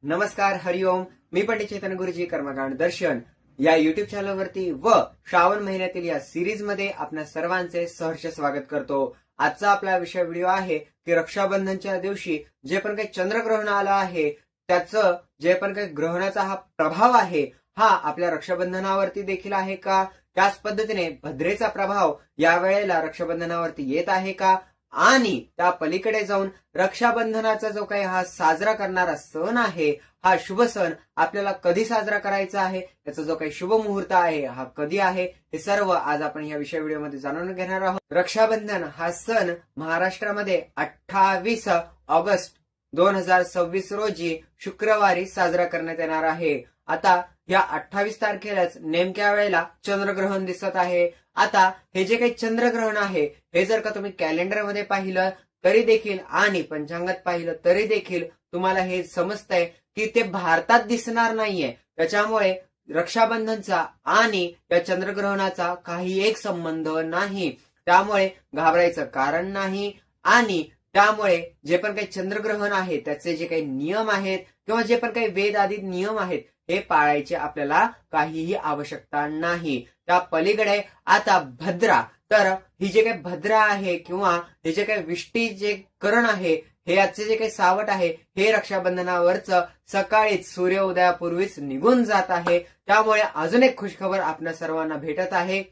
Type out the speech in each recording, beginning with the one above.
नमस्कार, हरिओम. मी पंडित चैतन्य गुरुजी कर्मकांड दर्शन या युट्यूब चॅनलवरती व श्रावण महिन्यातील या सिरीज मध्ये आपल्या सर्वांचे सहर्ष स्वागत करतो. आजचा आपला विषय व्हिडिओ आहे की रक्षाबंधनच्या दिवशी जे पण काही चंद्रग्रहण आलं आहे त्याचं जे पण काही ग्रहणाचा हा प्रभाव आहे हा आपल्या रक्षाबंधनावरती देखील आहे का, त्याच पद्धतीने भद्रेचा प्रभाव या वेळेला रक्षाबंधनावरती येत आहे का, आणि त्या पलीकडे जाऊन रक्षाबंधनाचा जो काही हा साजरा करणारा सण आहे हा शुभ सण आपल्याला कधी साजरा करायचा आहे, त्याचा जो काही शुभ मुहूर्त आहे हा कधी आहे, हे सर्व आज आपण या विषय व्हिडिओमध्ये जाणून घेणार आहोत. रक्षाबंधन हा सण महाराष्ट्रामध्ये 28 ऑगस्ट 2026 रोजी शुक्रवारी साजरा करण्यात येणार आहे. आता या 28 तारखेलाच नेमक्या वेळेला चंद्रग्रहण दिसत आहे. आता हे जे काही चंद्रग्रहण आहे हे जर का तुम्ही कॅलेंडरमध्ये पाहिलं तरी देखील आणि पंचांगात पाहिलं तरी देखील तुम्हाला हे समजतंय की ते भारतात दिसणार नाहीये. त्याच्यामुळे रक्षाबंधनचा आणि या चंद्रग्रहणाचा काही एक संबंध नाही. त्यामुळे घाबरायचं कारण नाही. आणि त्यामुळे जे पण काही चंद्रग्रहण आहे त्याचे जे काही नियम आहेत किंवा जे पण काही वेद आदी नियम आहेत हे पाळायचे आपल्याला काहीही आवश्यकता नाही. त्या पलीकडे आता भद्रा, तर ही जे काही भद्रा आहे किंवा हे जे काही विष्टी जे करण आहे हे याचे जे काही सावट आहे हे रक्षाबंधनावरच सकाळीच सूर्योदयापूर्वीच निघून जात आहे. त्यामुळे अजून एक खुशखबर आपल्या सर्वांना भेटत आहे.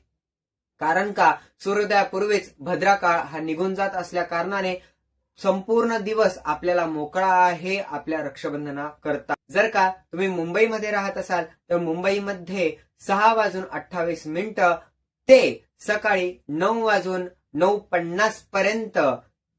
कारण का सूर्योदयापूर्वीच भद्रा काळ हा निघून जात असल्या कारणाने संपूर्ण दिवस आपल्याला मोकळा आहे आपल्या रक्षाबंधना करता. जर का तुम्ही मुंबईमध्ये राहत असाल तर मुंबईमध्ये 6:28 ते सकाळी 9:09:50 पर्यंत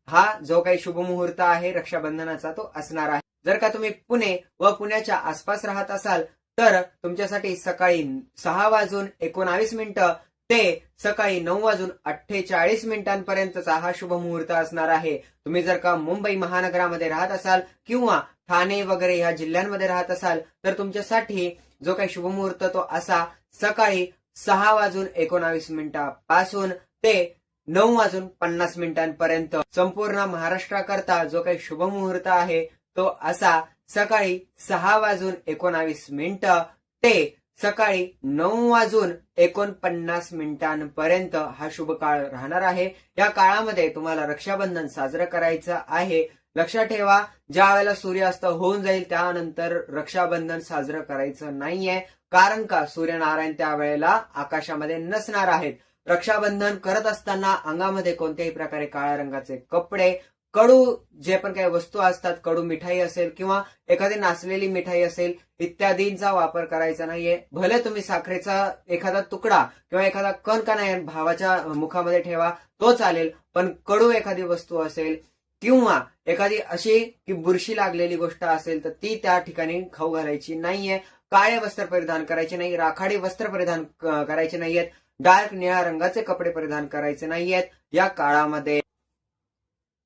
हा जो काही शुभ मुहूर्त आहे रक्षाबंधनाचा तो असणार आहे. जर का तुम्ही पुणे व पुण्याच्या आसपास राहत असाल तर तुमच्यासाठी सकाळी 6:19 ते सकाळी 9:48 पर्यंतचा हा शुभ मुहूर्त असणार आहे. तुम्ही जर का मुंबई महानगरामध्ये राहत असाल किंवा ठाणे वगैरे ह्या जिल्ह्यांमध्ये राहत असाल तर तुमच्यासाठी जो काही शुभ मुहूर्त तो असा सकाळी 6:19 पासून ते 9:50 पर्यंत. संपूर्ण महाराष्ट्राकरता जो काही शुभ मुहूर्त आहे तो असा सकाळी 6:19 ते सकाळी 9:49 पर्यंत हा शुभ काळ राहणार आहे. या काळामध्ये तुम्हाला रक्षाबंधन साजरं करायचं आहे. लक्षात ठेवा, ज्या वेळेला सूर्यास्त होऊन जाईल त्यानंतर रक्षाबंधन साजरं करायचं नाहीये. कारण का सूर्यनारायण त्या वेळेला आकाशामध्ये नसणार आहेत. रक्षाबंधन करत असताना अंगामध्ये कोणत्याही प्रकारे काळ्या रंगाचे कपडे, कडू जे पण काही वस्तू असतात, कडू मिठाई असेल किंवा एखादी नासलेली मिठाई असेल इत्यादींचा वापर करायचा नाहीये. भले तुम्ही साखरेचा एखादा तुकडा किंवा एखादा कण का नाही भावाच्या मुखामध्ये ठेवा तो चालेल, पण कडू एखादी वस्तू असेल किंवा एखादी अशी की बुरशी लागलेली गोष्ट असेल तर ती त्या ठिकाणी खाऊ घालायची नाहीये. काळे वस्त्र परिधान करायचे नाही, राखाडी वस्त्र परिधान करायचे नाहीयेत, डार्क निळ्या रंगाचे कपडे परिधान करायचे नाहीयेत. या काळामध्ये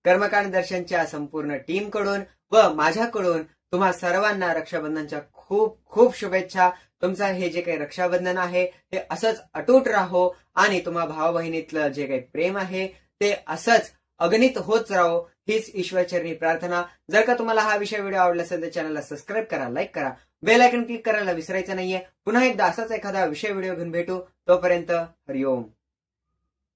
कर्मकांड दर्शनच्या संपूर्ण टीम कडून व माझ्याकडून तुम्हा सर्वांना रक्षाबंधनच्या खूप खूप शुभेच्छा. तुमचं हे जे काही रक्षाबंधन आहे ते असंच अटूट राहो आणि तुम्हा भाऊ बहिणीतलं जे काही प्रेम आहे ते असंच अगणित होत राहो हीच ईश्वरचरणी प्रार्थना. जर का तुम्हाला हा व्हिडिओ आवडला असेल तर चॅनलला सबस्क्राईब करा, लाईक करा, बेल आयकॉन क्लिक करायला विसरायचं नाहीये. पुन्हा एकदा असाच एखादा व्हिडिओ घेऊन भेटू. तोपर्यंत हरिओम.